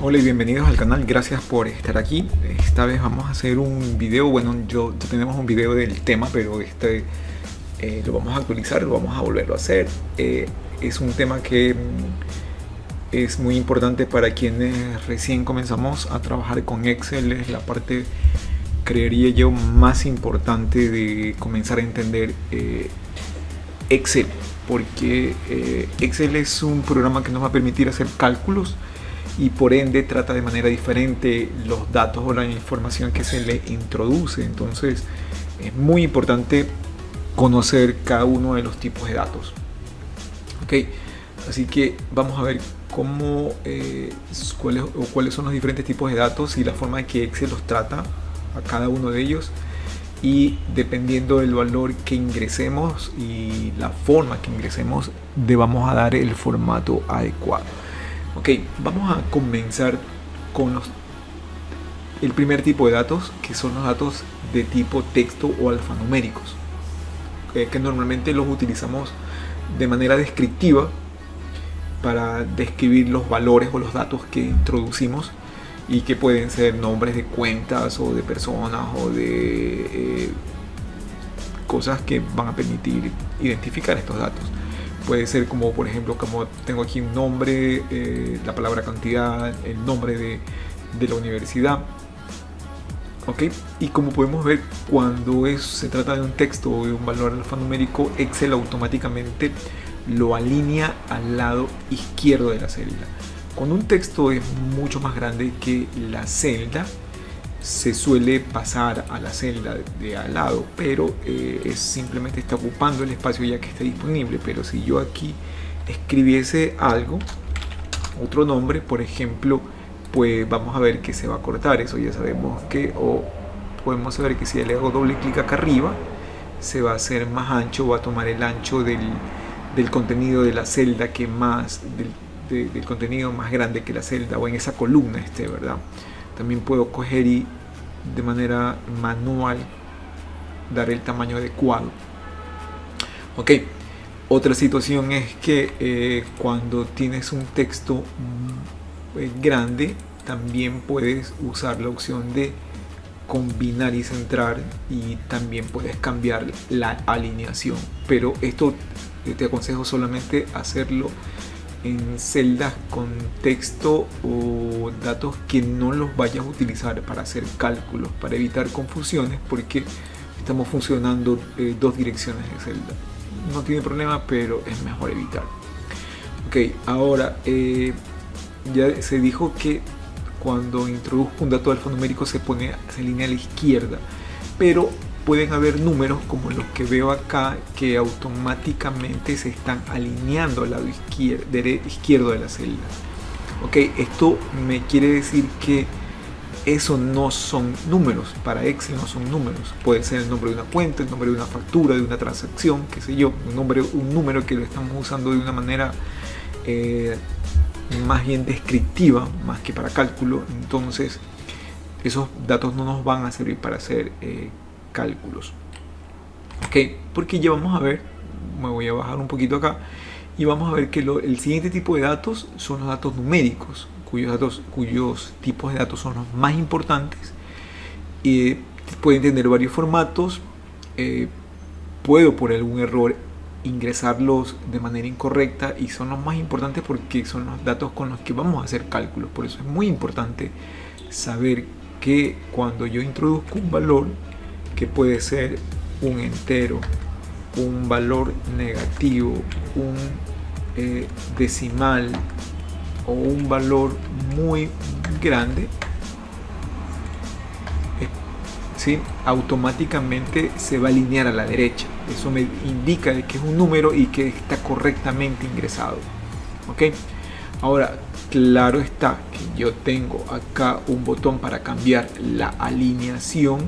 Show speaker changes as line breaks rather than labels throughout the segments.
Hola y bienvenidos al canal, gracias por estar aquí. Esta vez vamos a hacer un video, bueno, ya tenemos un video del tema, pero lo vamos a actualizar, lo vamos a volverlo a hacer. Es un tema que es muy importante para quienes recién comenzamos a trabajar con Excel. Es la parte, creería yo, más importante de comenzar a entender Excel, porque Excel es un programa que nos va a permitir hacer cálculos y por ende trata de manera diferente los datos o la información que se le introduce. Entonces es muy importante conocer cada uno de los tipos de datos. Ok, así que vamos a ver cuáles son los diferentes tipos de datos y la forma en que Excel los trata a cada uno de ellos, y dependiendo del valor que ingresemos y la forma que ingresemos, vamos a dar el formato adecuado. Ok, vamos a comenzar con el primer tipo de datos, que son los datos de tipo texto o alfanuméricos, que normalmente los utilizamos de manera descriptiva para describir los valores o los datos que introducimos, y que pueden ser nombres de cuentas o de personas o de cosas que van a permitir identificar estos datos. Puede ser como, por ejemplo, como tengo aquí un nombre, la palabra cantidad, el nombre de la universidad. ¿Ok? Y como podemos ver, cuando se trata de un texto o de un valor alfanumérico, Excel automáticamente lo alinea al lado izquierdo de la celda. Cuando un texto es mucho más grande que la celda, se suele pasar a la celda de al lado, pero simplemente está ocupando el espacio ya que está disponible. Pero si yo aquí escribiese algo, otro nombre, por ejemplo, pues vamos a ver que se va a cortar. Eso ya sabemos que, o podemos saber que si le hago doble clic acá arriba, se va a hacer más ancho, va a tomar el ancho del contenido de la celda, que más del contenido más grande que la celda, o en esa columna ¿verdad? También puedo coger y de manera manual dar el tamaño adecuado. Ok, otra situación es que cuando tienes un texto grande, también puedes usar la opción de combinar y centrar, y también puedes cambiar la alineación, pero esto te aconsejo solamente hacerlo en celdas con texto o datos que no los vayas a utilizar para hacer cálculos, para evitar confusiones, porque estamos funcionando dos direcciones de celda. No tiene problema, pero es mejor evitar. Ok, ahora ya se dijo que cuando introduzco un dato alfanumérico se alinea a la izquierda, pero pueden haber números como los que veo acá que automáticamente se están alineando al lado izquierdo de la celda. Ok, esto me quiere decir que eso no son números. Para Excel no son números. Puede ser el nombre de una cuenta, el nombre de una factura, de una transacción, qué sé yo, un número que lo estamos usando de una manera más bien descriptiva, más que para cálculo. Entonces esos datos no nos van a servir para hacer cálculos. Ok, porque ya vamos a ver, me voy a bajar un poquito acá, y vamos a ver que el siguiente tipo de datos son los datos numéricos, cuyos tipos de datos son los más importantes. Pueden tener varios formatos. Puedo por algún error ingresarlos de manera incorrecta, y son los más importantes porque son los datos con los que vamos a hacer cálculos. Por eso es muy importante saber que cuando yo introduzco un valor, que puede ser un entero, un valor negativo, un decimal o un valor muy grande, ¿sí? Automáticamente se va a alinear a la derecha. Eso me indica que es un número y que está correctamente ingresado. ¿Ok? Ahora, claro está que yo tengo acá un botón para cambiar la alineación,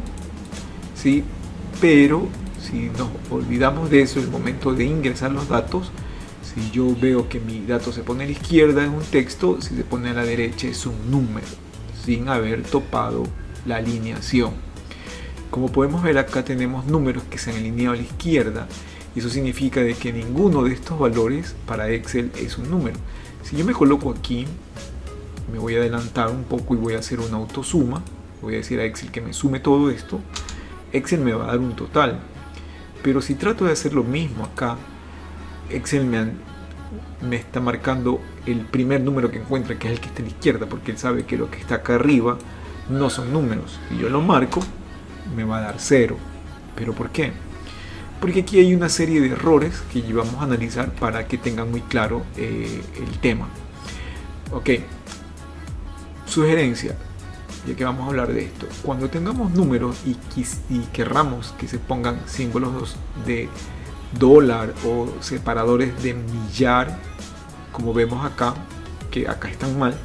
¿sí? Pero si nos olvidamos de eso, el momento de ingresar los datos, si yo veo que mi dato se pone a la izquierda es un texto, si se pone a la derecha es un número, sin haber topado la alineación. Como podemos ver, acá tenemos números que se han alineado a la izquierda, y eso significa de que ninguno de estos valores para Excel es un número. Si yo me coloco aquí me voy a adelantar un poco y voy a hacer una autosuma. Voy a decir a Excel que me sume todo esto. Excel me va a dar un total. Pero si trato de hacer lo mismo acá, Excel me está marcando el primer número que encuentra, que es el que está a la izquierda, porque él sabe que lo que está acá arriba no son números. Si yo lo marco, me va a dar 0. ¿Pero por qué? Porque aquí hay una serie de errores que vamos a analizar para que tengan muy claro el tema. Ok, sugerencia, ya que vamos a hablar de esto. Cuando tengamos números y querramos que se pongan símbolos de dólar o separadores de millar, como vemos acá, que acá están mal,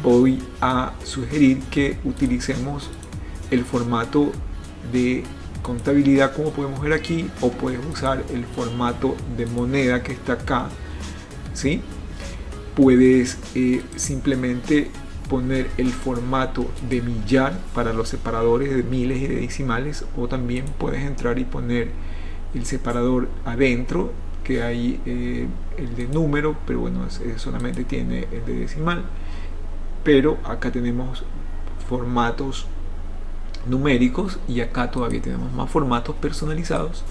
voy a sugerir que utilicemos el formato de contabilidad, como podemos ver aquí, o puedes usar el formato de moneda que está acá, ¿sí? Puedes simplemente poner el formato de millar para los separadores de miles y de decimales, o también puedes entrar y poner el separador adentro, que hay el de número, pero bueno, solamente tiene el de decimal. Pero acá tenemos formatos numéricos y acá todavía tenemos más formatos personalizados,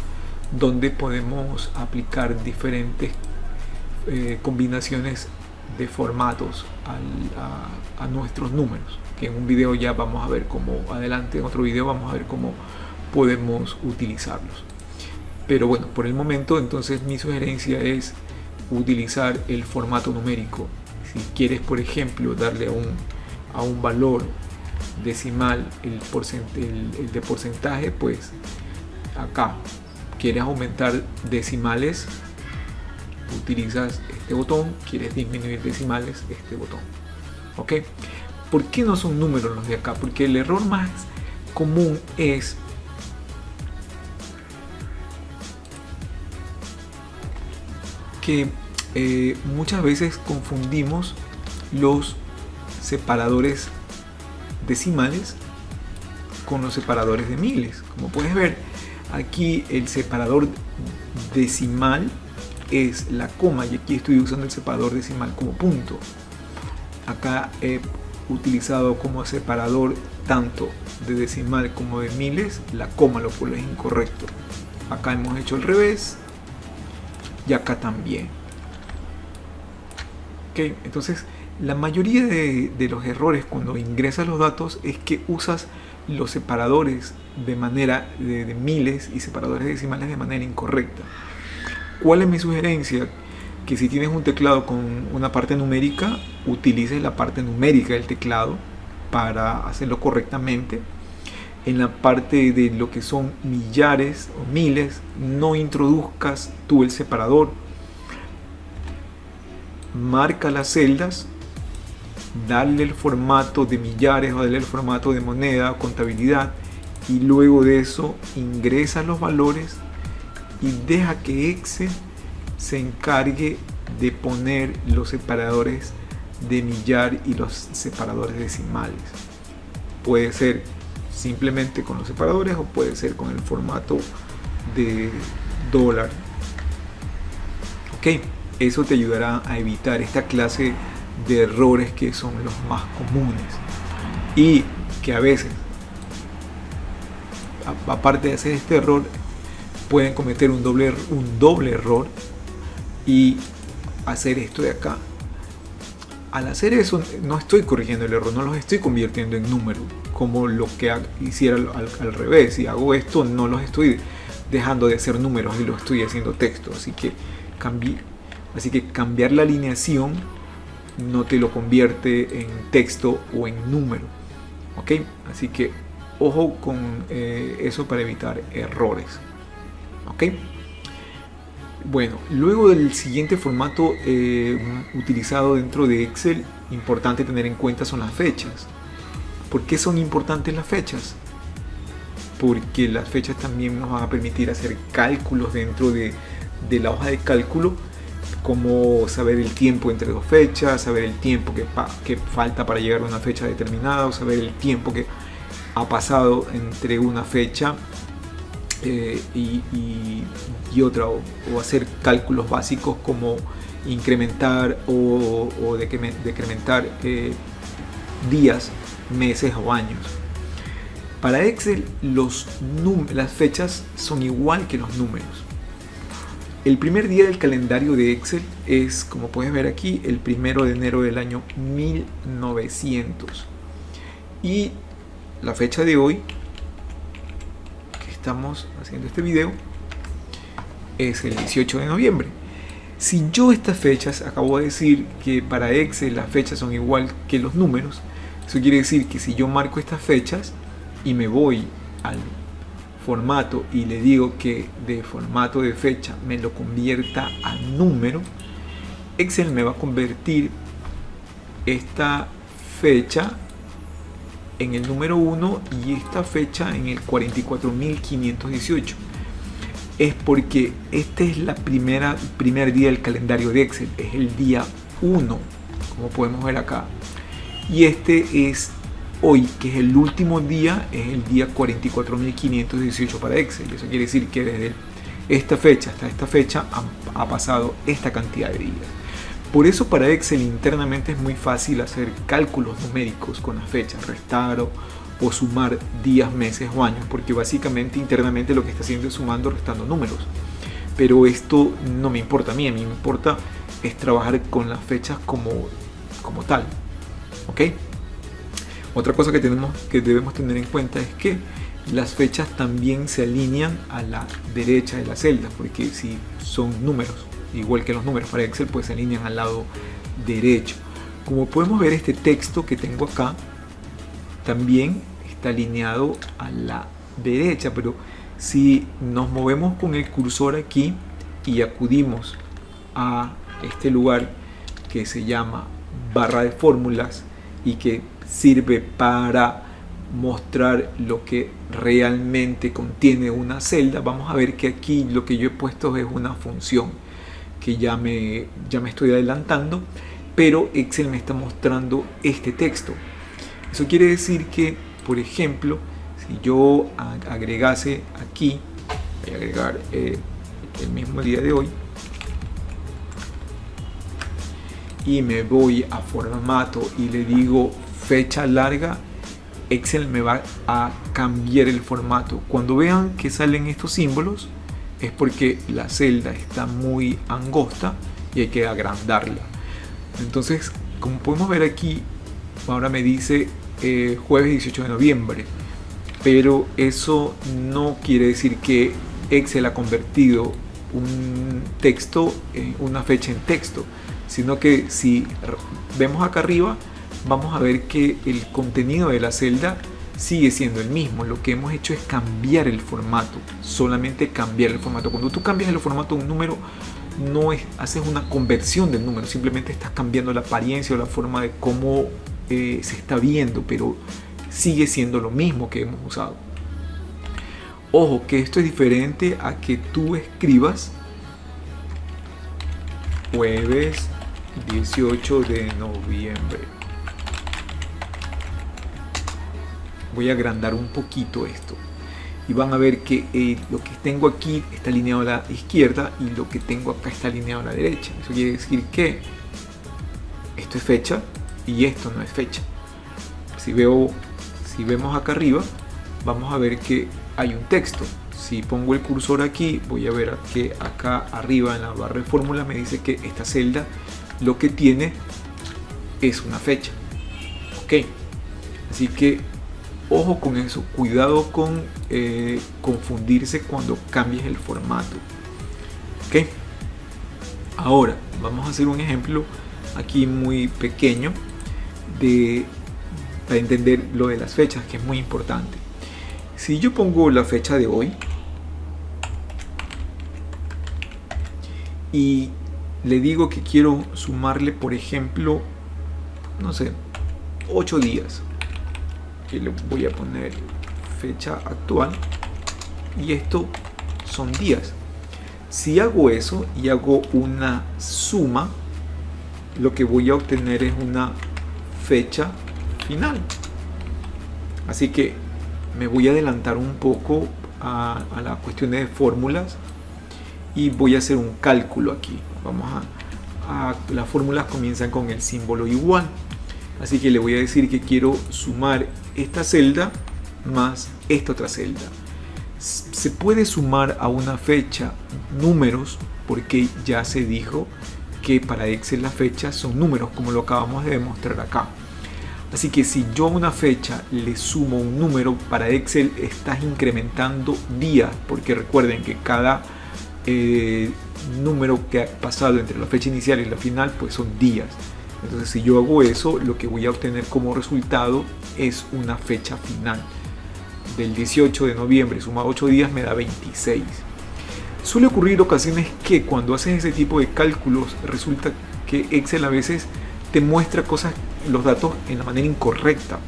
donde podemos aplicar diferentes combinaciones de formatos a nuestros números, que en un video ya vamos a ver cómo, adelante en otro video vamos a ver cómo podemos utilizarlos. Pero bueno, por el momento entonces mi sugerencia es utilizar el formato numérico. Si quieres, por ejemplo, darle a un valor decimal el de porcentaje, pues acá quieres aumentar decimales, utilizas este botón. Quieres disminuir decimales, este botón. ¿Ok? ¿Por qué no son números los de acá? Porque el error más común es que muchas veces confundimos los separadores decimales con los separadores de miles. Como puedes ver, aquí el separador decimal es la coma, y aquí estoy usando el separador decimal como punto. Acá he utilizado como separador tanto de decimal como de miles la coma, lo cual es incorrecto. Acá hemos hecho al revés y acá también. Ok, entonces la mayoría de los errores cuando ingresas los datos es que usas los separadores de manera de miles y separadores decimales de manera incorrecta. ¿Cuál es mi sugerencia? Que si tienes un teclado con una parte numérica, utilices la parte numérica del teclado para hacerlo correctamente. En la parte de lo que son millares o miles, no introduzcas tú el separador. Marca las celdas, darle el formato de millares o darle el formato de moneda o contabilidad, y luego de eso ingresa los valores y deja que Excel se encargue de poner los separadores de millar y los separadores decimales. Puede ser simplemente con los separadores o puede ser con el formato de dólar. Ok, eso te ayudará a evitar esta clase de errores que son los más comunes y que a veces, aparte de hacer este error, pueden cometer un doble error y hacer esto de acá. Al hacer eso no estoy corrigiendo el error, no los estoy convirtiendo en números como lo que hiciera al revés. Si hago esto, no los estoy dejando de ser números y los estoy haciendo texto. Así que cambiar la alineación no te lo convierte en texto o en número. ¿Ok? Así que ojo con eso para evitar errores. ¿Ok? Bueno, luego del siguiente formato utilizado dentro de Excel, importante tener en cuenta son las fechas. ¿Por qué son importantes las fechas? Porque las fechas también nos van a permitir hacer cálculos dentro de la hoja de cálculo, como saber el tiempo entre dos fechas, saber el tiempo que falta para llegar a una fecha determinada, o saber el tiempo que ha pasado entre una fecha y otra, o hacer cálculos básicos como incrementar o decrementar días, meses o años. Para Excel las fechas son igual que los números. El primer día del calendario de Excel es, como puedes ver aquí, el 1 de enero del año 1900. Y la fecha de hoy, que estamos haciendo este video, es el 18 de noviembre. Si yo estas fechas, acabo de decir que para Excel las fechas son igual que los números, eso quiere decir que si yo marco estas fechas y me voy al formato y le digo que de formato de fecha me lo convierta a número, Excel me va a convertir esta fecha en el número 1 y esta fecha en el 44.518. Es porque este es primer día del calendario de Excel, es el día 1, como podemos ver acá. Y este es hoy, que es el último día, es el día 44.518 para Excel. Eso quiere decir que desde esta fecha hasta esta fecha ha pasado esta cantidad de días. Por eso para Excel internamente es muy fácil hacer cálculos numéricos con las fechas, restar o sumar días, meses o años, porque básicamente internamente lo que está haciendo es sumando o restando números. Pero esto no me importa a mí me importa es trabajar con las fechas como tal. ¿Ok? Otra cosa que debemos tener en cuenta es que las fechas también se alinean a la derecha de la celda, porque si son números, igual que los números para Excel, pues se alinean al lado derecho. Como podemos ver, este texto que tengo acá también está alineado a la derecha, pero si nos movemos con el cursor aquí y acudimos a este lugar que se llama barra de fórmulas y que sirve para mostrar lo que realmente contiene una celda, vamos a ver que aquí lo que yo he puesto es una función que ya me estoy adelantando, pero Excel me está mostrando este texto. Eso quiere decir que, por ejemplo, si yo agregase aquí, voy a agregar el mismo día de hoy y me voy a formato y le digo fecha larga, Excel me va a cambiar el formato. Cuando vean que salen estos símbolos es porque la celda está muy angosta y hay que agrandarla. Entonces, como podemos ver aquí, ahora me dice jueves 18 de noviembre, pero eso no quiere decir que Excel ha convertido un texto en una fecha en texto, sino que si vemos acá arriba vamos a ver que el contenido de la celda sigue siendo el mismo. Lo que hemos hecho es cambiar el formato, solamente cambiar el formato. Cuando tú cambias el formato de un número, no haces una conversión del número, simplemente estás cambiando la apariencia o la forma de cómo se está viendo, pero sigue siendo lo mismo que hemos usado. Ojo, que esto es diferente a que tú escribas jueves 18 de noviembre. Voy a agrandar un poquito esto y van a ver que lo que tengo aquí está alineado a la izquierda y lo que tengo acá está alineado a la derecha. Eso quiere decir que esto es fecha y esto no es fecha. Si vemos acá arriba, vamos a ver que hay un texto. Si pongo el cursor aquí, voy a ver que acá arriba en la barra de fórmula me dice que esta celda lo que tiene es una fecha. Ok, así que ojo con eso, cuidado con confundirse cuando cambies el formato. Ok, ahora vamos a hacer un ejemplo aquí muy pequeño para entender lo de las fechas, que es muy importante. Si yo pongo la fecha de hoy y le digo que quiero sumarle, por ejemplo, no sé, 8 días, que le voy a poner fecha actual y esto son días. Si hago eso y hago una suma, lo que voy a obtener es una fecha final. Así que me voy a adelantar un poco a las cuestiones de fórmulas y voy a hacer un cálculo aquí. Vamos las fórmulas comienzan con el símbolo igual. Así que le voy a decir que quiero sumar esta celda más esta otra celda. Se puede sumar a una fecha números porque ya se dijo que para Excel las fechas son números, como lo acabamos de demostrar acá. Así que si yo a una fecha le sumo un número, para Excel estás incrementando días, porque recuerden que cada número que ha pasado entre la fecha inicial y la final pues son días. Entonces si yo hago eso, lo que voy a obtener como resultado es una fecha final. Del 18 de noviembre sumado 8 días me da 26. Suele ocurrir ocasiones que cuando haces ese tipo de cálculos resulta que Excel a veces te muestra cosas, los datos en la manera incorrecta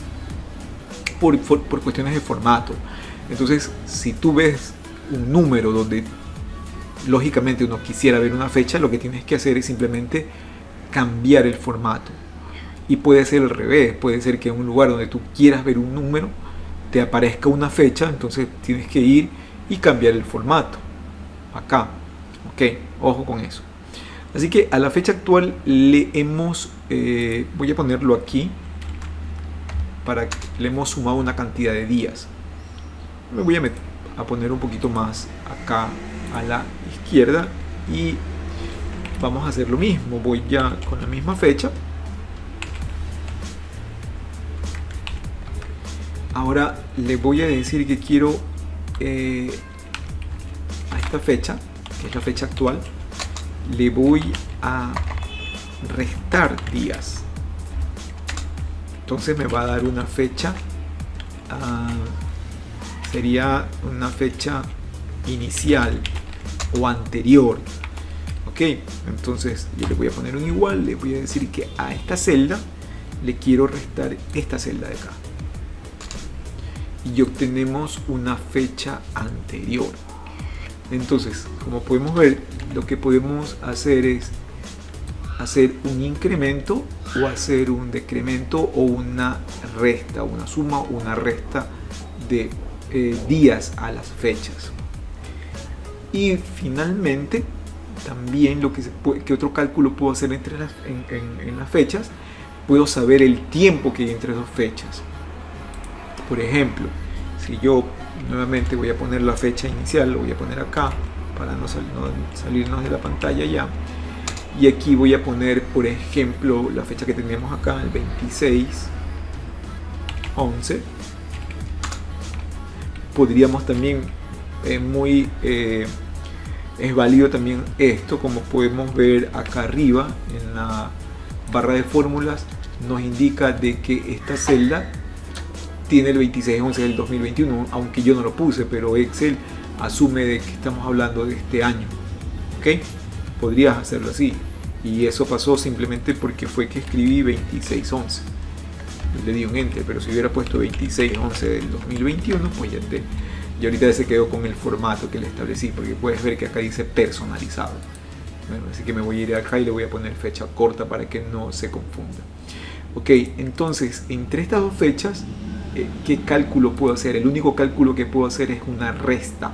por cuestiones de formato. Entonces si tú ves un número donde lógicamente uno quisiera ver una fecha, lo que tienes que hacer es simplemente cambiar el formato. Y puede ser al revés, puede ser que en un lugar donde tú quieras ver un número te aparezca una fecha, entonces tienes que ir y cambiar el formato acá. Ok, ojo con eso. Así que a la fecha actual le hemos voy a ponerlo aquí para que le hemos sumado una cantidad de días. Me voy a poner un poquito más acá a la izquierda y vamos a hacer lo mismo. Voy ya con la misma fecha. Ahora le voy a decir que quiero a esta fecha, que es la fecha actual, le voy a restar días. Entonces me va a dar una fecha, sería una fecha inicial o anterior. Ok, entonces yo le voy a poner un igual, le voy a decir que a esta celda le quiero restar esta celda de acá. Y obtenemos una fecha anterior. Entonces, como podemos ver, lo que podemos hacer es hacer un incremento o hacer un decremento o una resta, una suma o una resta de días a las fechas. Y finalmente, también lo que otro cálculo puedo hacer entre en las fechas, puedo saber el tiempo que hay entre dos fechas. Por ejemplo, si yo nuevamente voy a poner la fecha inicial, lo voy a poner acá para no salirnos de la pantalla ya. Y aquí voy a poner, por ejemplo, la fecha que teníamos acá, el 26/11. Podríamos también, es válido también esto, como podemos ver acá arriba en la barra de fórmulas, nos indica de que esta celda tiene el 26/11 del 2021, aunque yo no lo puse, pero Excel asume de que estamos hablando de este año. ¿Ok? Podrías hacerlo así. Y eso pasó simplemente porque fue que escribí 26/11. Le di un enter, pero si hubiera puesto 26/11 del 2021, pues ya ahorita ya se quedó con el formato que le establecí, porque puedes ver que acá dice personalizado. Bueno, así que me voy a ir acá y le voy a poner fecha corta para que no se confunda. Ok, entonces entre estas dos fechas, ¿qué cálculo puedo hacer? El único cálculo que puedo hacer es una resta.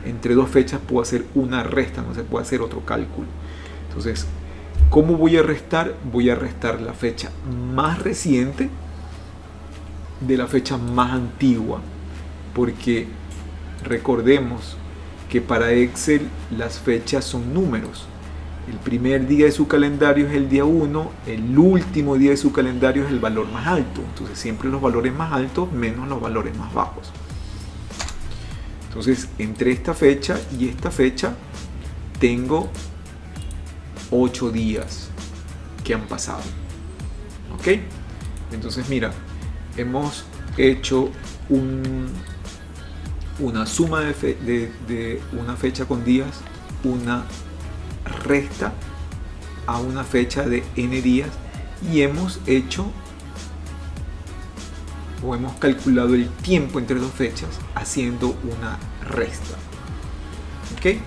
Entre dos fechas puedo hacer una resta, no se puede hacer otro cálculo. Entonces, ¿cómo voy a restar? Voy a restar la fecha más reciente de la fecha más antigua, porque recordemos que para Excel las fechas son números. El primer día de su calendario es el día 1, el último día de su calendario es el valor más alto. Entonces siempre los valores más altos menos los valores más bajos. Entonces entre esta fecha y esta fecha tengo 8 días que han pasado. ¿Ok? Entonces mira, hemos hecho una suma de una fecha con días, una resta a una fecha de n días y hemos hecho o hemos calculado el tiempo entre dos fechas haciendo una resta. Ok,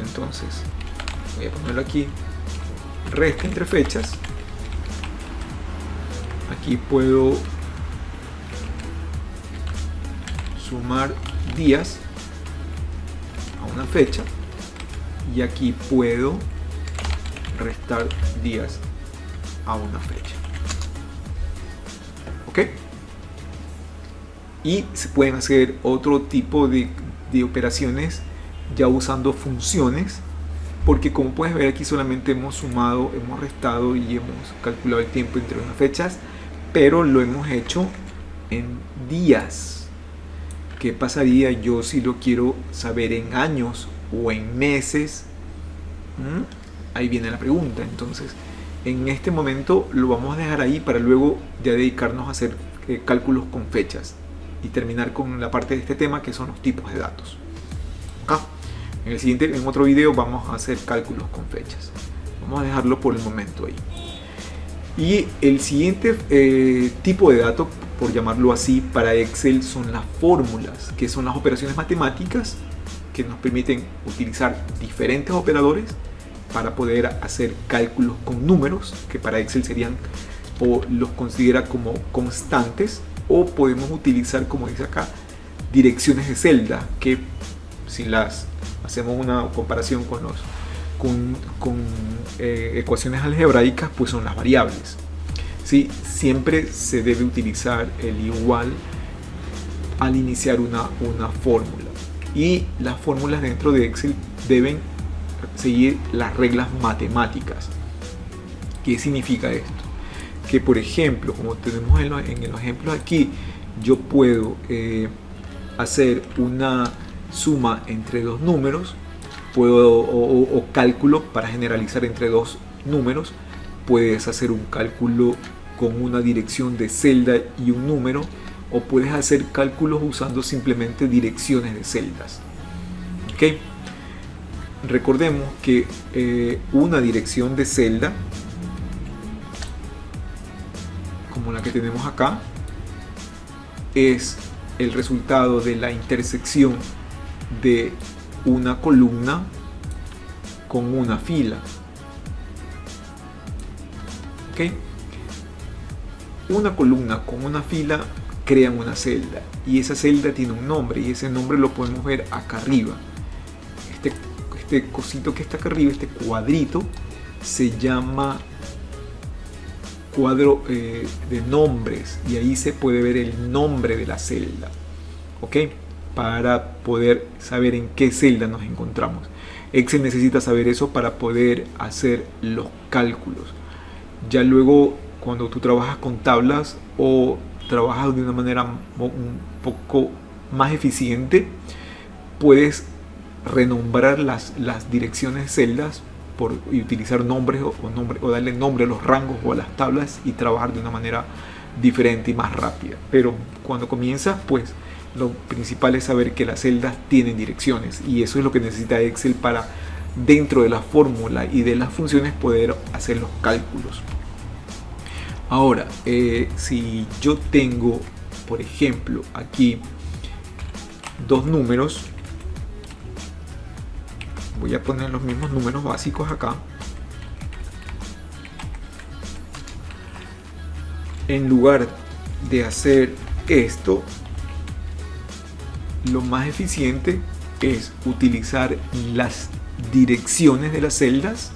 entonces voy a ponerlo aquí, resta entre fechas. Aquí puedo sumar días a una fecha y aquí puedo restar días a una fecha. ¿Ok? Y se pueden hacer otro tipo de operaciones ya usando funciones, porque como puedes ver aquí solamente hemos sumado, hemos restado y hemos calculado el tiempo entre unas fechas, pero lo hemos hecho en días. ¿Qué pasaría yo si lo quiero saber en años o en meses? Ahí viene la pregunta. Entonces, en este momento lo vamos a dejar ahí para luego ya dedicarnos a hacer cálculos con fechas y terminar con la parte de este tema que son los tipos de datos. Acá, en otro video vamos a hacer cálculos con fechas. Vamos a dejarlo por el momento ahí. Y el siguiente tipo de dato, por llamarlo así, para Excel son las fórmulas, que son las operaciones matemáticas que nos permiten utilizar diferentes operadores para poder hacer cálculos con números, que para Excel serían, o los considera como constantes, o podemos utilizar, como dice acá, direcciones de celda, que si las hacemos una comparación con ecuaciones algebraicas, pues son las variables. ¿Sí? Siempre se debe utilizar el igual al iniciar una fórmula, y las fórmulas dentro de Excel deben seguir las reglas matemáticas. ¿Qué significa esto? Que por ejemplo, como tenemos en los ejemplos aquí, yo puedo hacer una suma entre dos números, o cálculo para generalizar entre dos números. Puedes hacer un cálculo con una dirección de celda y un número, o puedes hacer cálculos usando simplemente direcciones de celdas. ¿Ok? Recordemos que una dirección de celda, como la que tenemos acá, es el resultado de la intersección de una columna con una fila. ¿Ok? Una columna con una fila crean una celda, y esa celda tiene un nombre, y ese nombre lo podemos ver acá arriba. Este cosito que está acá arriba, este cuadrito, se llama cuadro de nombres, y ahí se puede ver el nombre de la celda. ¿Ok? Para poder saber en qué celda nos encontramos. Excel necesita saber eso para poder hacer los cálculos. Ya luego, cuando tú trabajas con tablas o trabajas de una manera un poco más eficiente, puedes renombrar las direcciones de celdas y utilizar nombres o darle nombre a los rangos o a las tablas y trabajar de una manera diferente y más rápida. Pero cuando comienzas, pues lo principal es saber que las celdas tienen direcciones, y eso es lo que necesita Excel para, dentro de la fórmula y de las funciones, poder hacer los cálculos. Ahora, si yo tengo, por ejemplo, aquí dos números, voy a poner los mismos números básicos acá. En lugar de hacer esto, lo más eficiente es utilizar las direcciones de las celdas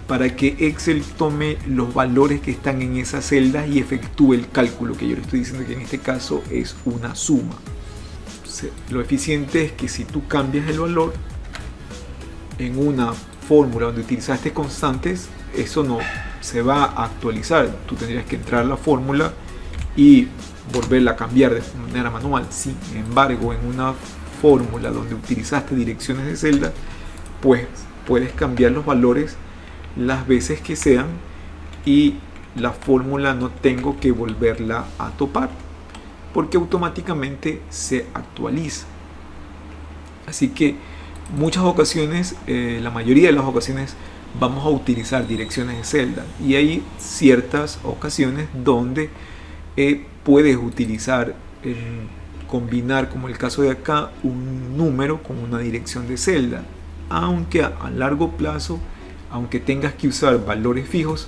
para que Excel tome los valores que están en esas celdas y efectúe el cálculo, que yo le estoy diciendo que en este caso es una suma. Lo eficiente es que si tú cambias el valor en una fórmula donde utilizaste constantes, eso no se va a actualizar. Tú tendrías que entrar a la fórmula y volverla a cambiar de manera manual. Sin embargo, en una fórmula donde utilizaste direcciones de celda, pues puedes cambiar los valores las veces que sean, y la fórmula no tengo que volverla a topar, porque automáticamente se actualiza. Así que muchas ocasiones, la mayoría de las ocasiones, vamos a utilizar direcciones de celda, y hay ciertas ocasiones donde puedes utilizar, combinar, como el caso de acá, un número con una dirección de celda, aunque a largo plazo, aunque tengas que usar valores fijos,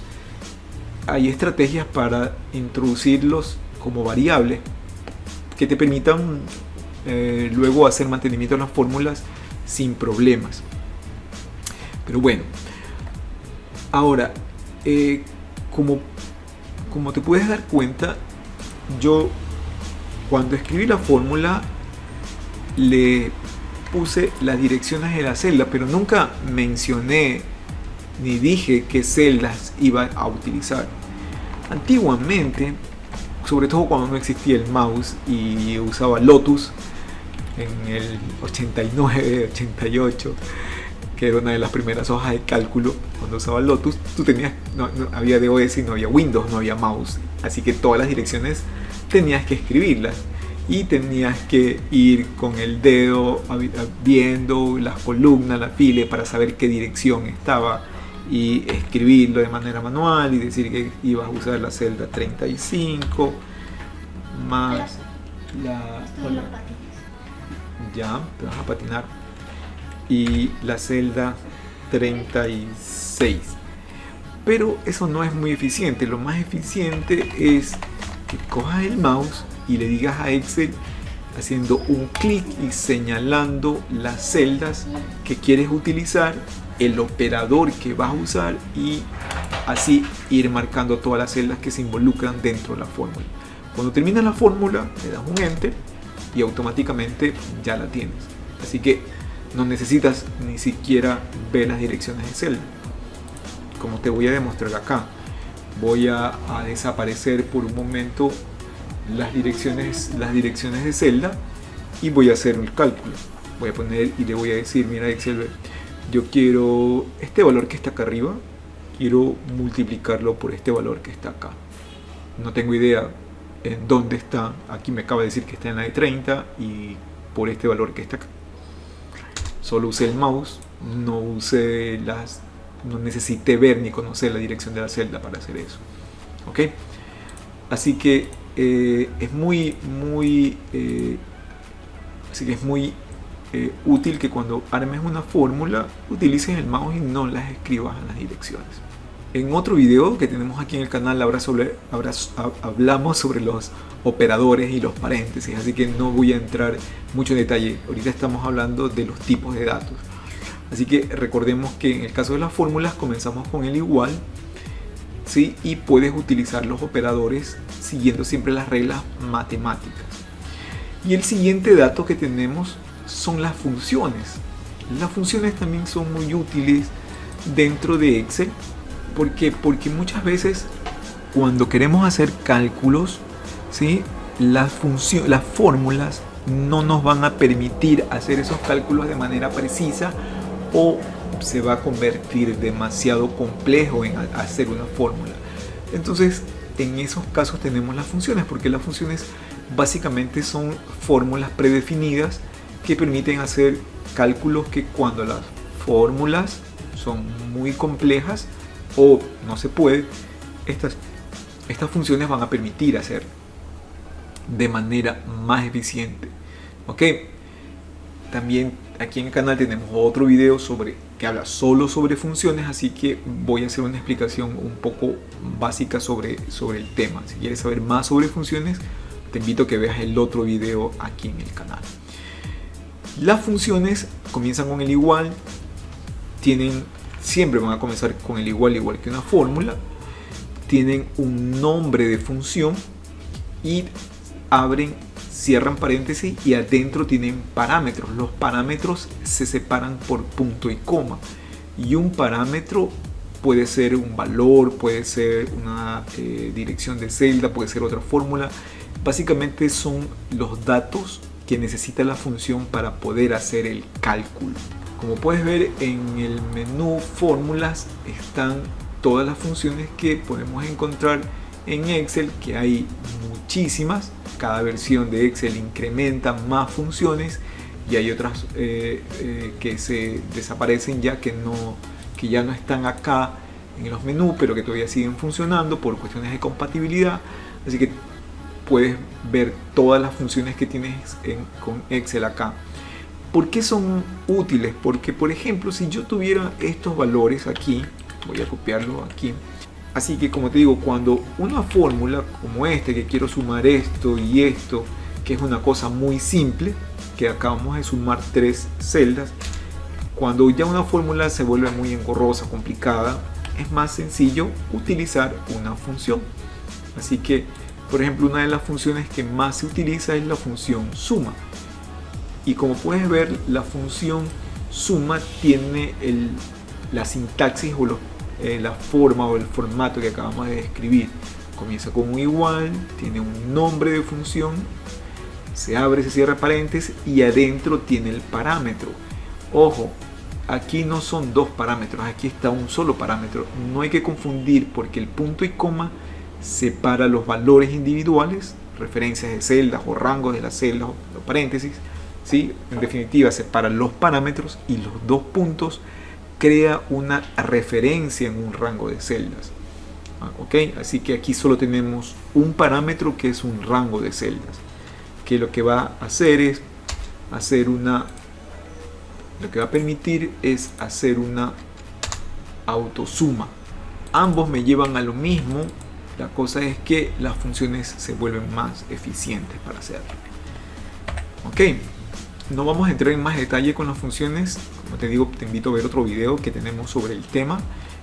hay estrategias para introducirlos como variables que te permitan luego hacer mantenimiento de las fórmulas sin problemas. Pero bueno, ahora, como, como te puedes dar cuenta, yo cuando escribí la fórmula le puse las direcciones de la celda, pero nunca mencioné ni dije qué celdas iba a utilizar. Antiguamente, sobre todo cuando no existía el mouse y usaba Lotus en el 89, 88, que era una de las primeras hojas de cálculo, cuando usaba Lotus, tú tenías, no había DOS y no había Windows, no había mouse, así que todas las direcciones tenías que escribirlas y tenías que ir con el dedo viendo las columnas, la fila, para saber qué dirección estaba y escribirlo de manera manual y decir que ibas a usar la celda 35 más ya, te vas a patinar, y la celda 36. Pero eso no es muy eficiente. Lo más eficiente es que cojas el mouse y le digas a Excel, haciendo un clic y señalando las celdas que quieres utilizar, el operador que vas a usar, y así ir marcando todas las celdas que se involucran dentro de la fórmula. Cuando terminas la fórmula, le das un enter y automáticamente ya la tienes. Así que no necesitas ni siquiera ver las direcciones de celda. Como te voy a demostrar acá, voy a desaparecer por un momento las direcciones de celda y voy a hacer el cálculo. Voy a poner y le voy a decir, mira Excel, yo quiero este valor que está acá arriba, quiero multiplicarlo por este valor que está acá. No tengo idea en dónde está. Aquí me acaba de decir que está en la de 30 y por este valor que está acá. Solo usé el mouse, no necesité ver ni conocer la dirección de la celda para hacer eso. ¿Ok? Así que es muy útil que cuando armes una fórmula utilices el mouse y no las escribas en las direcciones. En otro video que tenemos aquí en el canal hablamos sobre los operadores y los paréntesis, así que no voy a entrar mucho en detalle. Ahorita estamos hablando de los tipos de datos. Así que recordemos que en el caso de las fórmulas comenzamos con el igual, ¿sí? Y puedes utilizar los operadores siguiendo siempre las reglas matemáticas. Y el siguiente dato que tenemos son las funciones. Las funciones también son muy útiles dentro de Excel. ¿Por qué? Porque muchas veces cuando queremos hacer cálculos, ¿sí? Las fórmulas no nos van a permitir hacer esos cálculos de manera precisa, o se va a convertir demasiado complejo en hacer una fórmula. Entonces, en esos casos tenemos las funciones, porque las funciones básicamente son fórmulas predefinidas que permiten hacer cálculos que cuando las fórmulas son muy complejas o no se puede, estas funciones van a permitir hacer de manera más eficiente. ¿Ok? También aquí en el canal tenemos otro video que habla solo sobre funciones, así que voy a hacer una explicación un poco básica sobre el tema. Si quieres saber más sobre funciones, te invito a que veas el otro video aquí en el canal. Las funciones comienzan con el igual, siempre van a comenzar con el igual que una fórmula, tienen un nombre de función y cierran paréntesis, y adentro tienen parámetros. Los parámetros se separan por punto y coma, y un parámetro puede ser un valor, puede ser una dirección de celda, puede ser otra fórmula. Básicamente son los datos que necesita la función para poder hacer el cálculo. Como puedes ver, en el menú fórmulas están todas las funciones que podemos encontrar en Excel, que hay muchísimas. Cada versión de Excel incrementa más funciones, y hay otras que se desaparecen ya, que ya no están acá en los menús, pero que todavía siguen funcionando por cuestiones de compatibilidad. Así que puedes ver todas las funciones que tienes con Excel acá. ¿Por qué son útiles? Porque, por ejemplo, si yo tuviera estos valores aquí, voy a copiarlo aquí. Así que, como te digo, cuando una fórmula como que quiero sumar esto y esto, que es una cosa muy simple, que acabamos de sumar 3 celdas, Cuando ya una fórmula se vuelve muy engorrosa, complicada, es más sencillo utilizar una función. Así que, por ejemplo, una de las funciones que más se utiliza es la función suma. Y como puedes ver, la función suma tiene la sintaxis o la forma o el formato que acabamos de describir. Comienza con un igual, tiene un nombre de función, se abre, se cierra paréntesis y adentro tiene el parámetro. Ojo, aquí no son dos parámetros, aquí está un solo parámetro. No hay que confundir porque el punto y coma separa los valores individuales, referencias de celdas o rangos de las celdas o paréntesis, ¿sí? En definitiva, separa los parámetros y los dos puntos crea una referencia en un rango de celdas. ¿Ok? Así que aquí solo tenemos un parámetro que es un rango de celdas, que lo que va a hacer es lo que va a permitir es hacer una autosuma. Ambos me llevan a lo mismo. La cosa es que las funciones se vuelven más eficientes para hacerlo. Ok, no vamos a entrar en más detalle con las funciones. Como te digo, te invito a ver otro video que tenemos sobre el tema.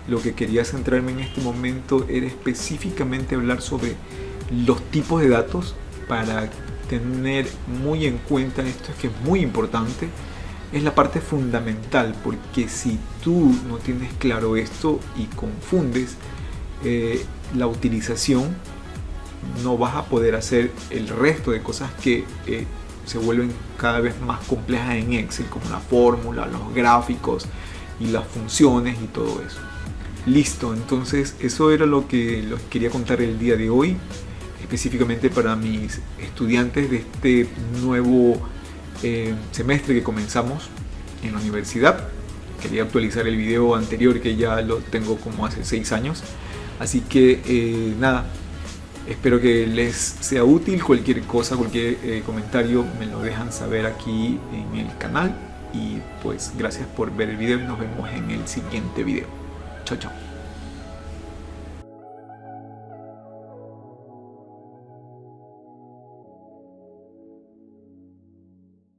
Lo que quería centrarme en este momento era específicamente hablar sobre los tipos de datos, para tener muy en cuenta esto, es que es muy importante. Es la parte fundamental, porque si tú no tienes claro esto y confundes la utilización, no vas a poder hacer el resto de cosas que se vuelven cada vez más complejas en Excel, como la fórmula, los gráficos y las funciones y todo eso. Listo, entonces eso era lo que les quería contar el día de hoy, específicamente para mis estudiantes de este nuevo semestre que comenzamos en la universidad. Quería actualizar el video anterior, que ya lo tengo como hace 6 años. Así que nada, espero que les sea útil. Cualquier cosa, cualquier comentario me lo dejan saber aquí en el canal. Y pues gracias por ver el video y nos vemos en el siguiente video. Chao, chao.